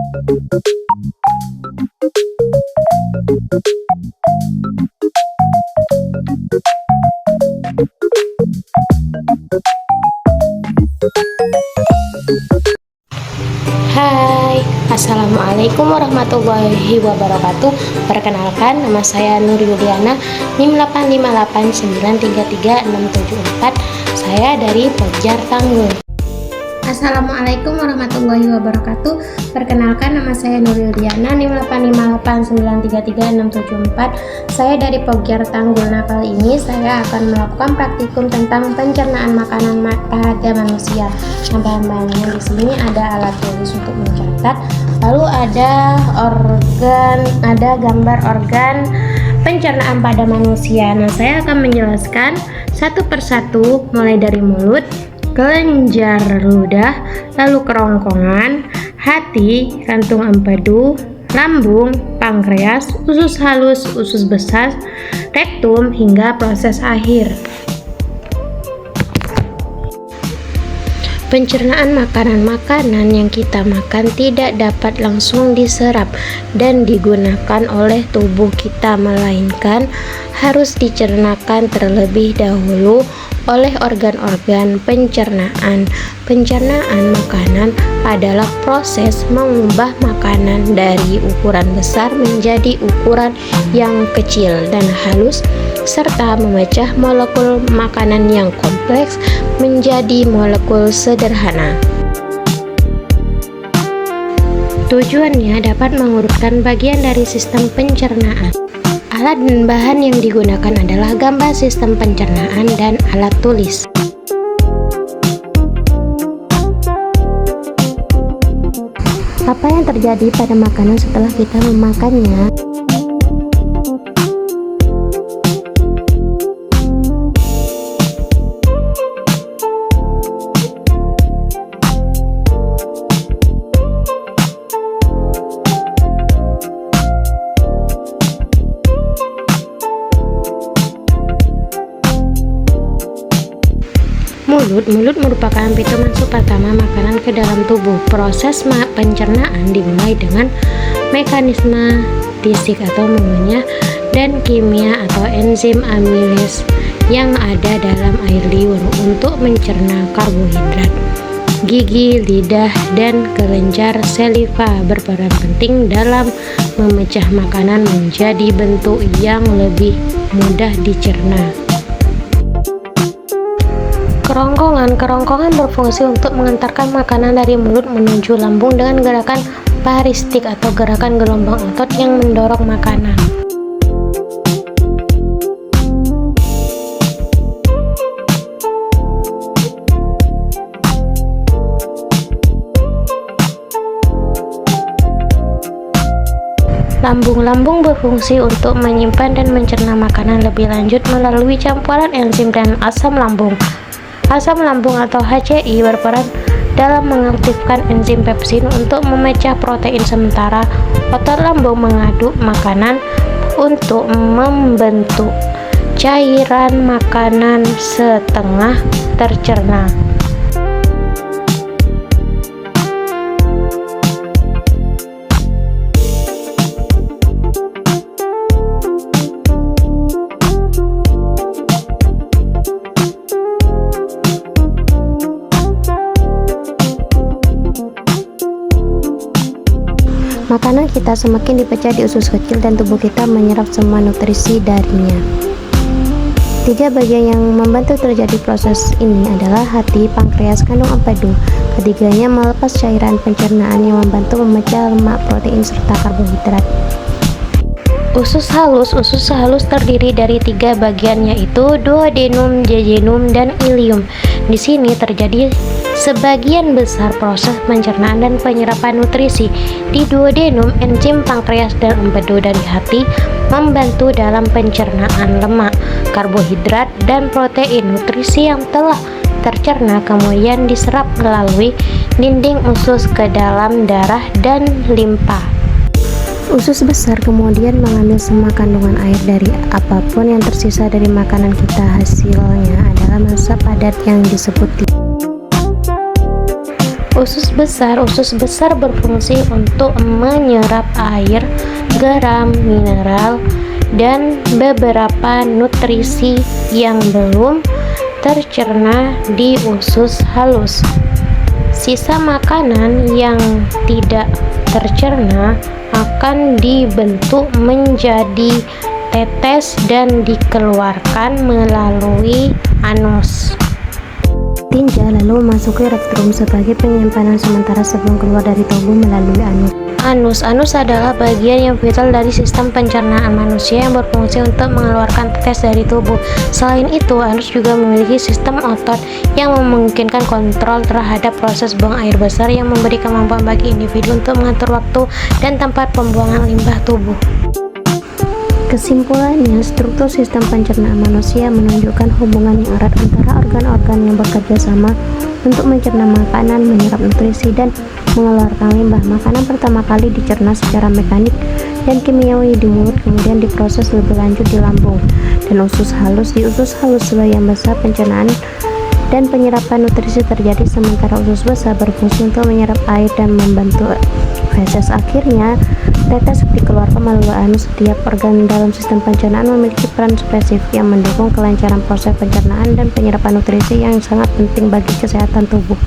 Hai, Assalamualaikum warahmatullahi wabarakatuh. Perkenalkan, nama saya Nur Yuliana, NIM 858933674. Saya dari Pogjar Tanggul. Assalamualaikum warahmatullahi wabarakatuh. Perkenalkan, nama saya Nur Yuliana, NIM 858933674. Saya dari Pogjar Tanggul. Nah, kali ini saya akan melakukan praktikum tentang pencernaan makanan pada manusia. Nah, bahan-bahannya di sini ada alat tulis untuk mencatat, lalu ada gambar organ pencernaan pada manusia. Nah, saya akan menjelaskan satu persatu, mulai dari mulut, kelenjar ludah, lalu kerongkongan, hati, kantung empedu, lambung, pankreas, usus halus, usus besar, rektum, hingga proses akhir. Pencernaan makanan-makanan yang kita makan tidak dapat langsung diserap dan digunakan oleh tubuh kita, melainkan harus dicernakan terlebih dahulu oleh organ-organ pencernaan. Pencernaan makanan adalah proses mengubah makanan dari ukuran besar menjadi ukuran yang kecil dan halus, serta memecah molekul makanan yang kompleks menjadi molekul sederhana. Tujuannya dapat mengurutkan bagian dari sistem pencernaan. Alat dan bahan yang digunakan adalah gambar sistem pencernaan dan alat tulis. Apa yang terjadi pada makanan setelah kita memakannya? Mulut merupakan pintu masuk pertama makanan ke dalam tubuh. Proses pencernaan dimulai dengan mekanisme fisik atau mengunyah dan kimia atau enzim amilase yang ada dalam air liur untuk mencerna karbohidrat. Gigi, lidah, dan kelenjar saliva berperan penting dalam memecah makanan menjadi bentuk yang lebih mudah dicerna. Kerongkongan berfungsi untuk mengantarkan makanan dari mulut menuju lambung dengan gerakan paristik atau gerakan gelombang otot yang mendorong makanan. Lambung berfungsi untuk menyimpan dan mencerna makanan lebih lanjut melalui campuran enzim dan asam lambung. Asam lambung atau HCI berperan dalam mengaktifkan enzim pepsin untuk memecah protein, sementara otot lambung mengaduk makanan untuk membentuk cairan makanan setengah tercerna. Makanan kita semakin dipecah di usus kecil dan tubuh kita menyerap semua nutrisi darinya. Tiga bagian yang membantu terjadi proses ini adalah hati, pankreas, kandung empedu. Ketiganya melepas cairan pencernaan yang membantu memecah lemak, protein, serta karbohidrat. Usus halus terdiri dari tiga bagian, yaitu duodenum, jejunum, dan ileum. Di sini terjadi sebagian besar proses pencernaan dan penyerapan nutrisi. Di duodenum, enzim pankreas dan empedu dari hati membantu dalam pencernaan lemak, karbohidrat, dan protein. Nutrisi yang telah tercerna kemudian diserap melalui dinding usus ke dalam darah dan limpa. Usus besar kemudian mengambil semua kandungan air dari apapun yang tersisa dari makanan kita. Hasilnya adalah massa padat yang disebut Usus besar berfungsi untuk menyerap air, garam, mineral, dan beberapa nutrisi yang belum tercerna di usus halus. Sisa makanan yang tidak tercerna akan dibentuk menjadi tetes dan dikeluarkan melalui anus. Tinja lalu memasuki rektum sebagai penyimpanan sementara sebelum keluar dari tubuh melalui anus. Anus adalah bagian yang vital dari sistem pencernaan manusia yang berfungsi untuk mengeluarkan tetes dari tubuh. Selain itu, anus juga memiliki sistem otot yang memungkinkan kontrol terhadap proses buang air besar yang memberi kemampuan bagi individu untuk mengatur waktu dan tempat pembuangan limbah tubuh. Kesimpulannya, struktur sistem pencernaan manusia menunjukkan hubungan yang erat antara organ-organ yang bekerja sama untuk mencerna makanan, menyerap nutrisi, dan mengeluarkan limbah. Makanan pertama kali dicerna secara mekanik dan kimiawi di mulut, kemudian diproses lebih lanjut di lambung dan usus halus. Di usus halus, sebagian besar pencernaan dan penyerapan nutrisi terjadi, sementara usus besar berfungsi untuk menyerap air dan membantu feses. Akhirnya, tetes dikeluarkan melalui anus. Setiap organ dalam sistem pencernaan memiliki peran spesifik yang mendukung kelancaran proses pencernaan dan penyerapan nutrisi yang sangat penting bagi kesehatan tubuh.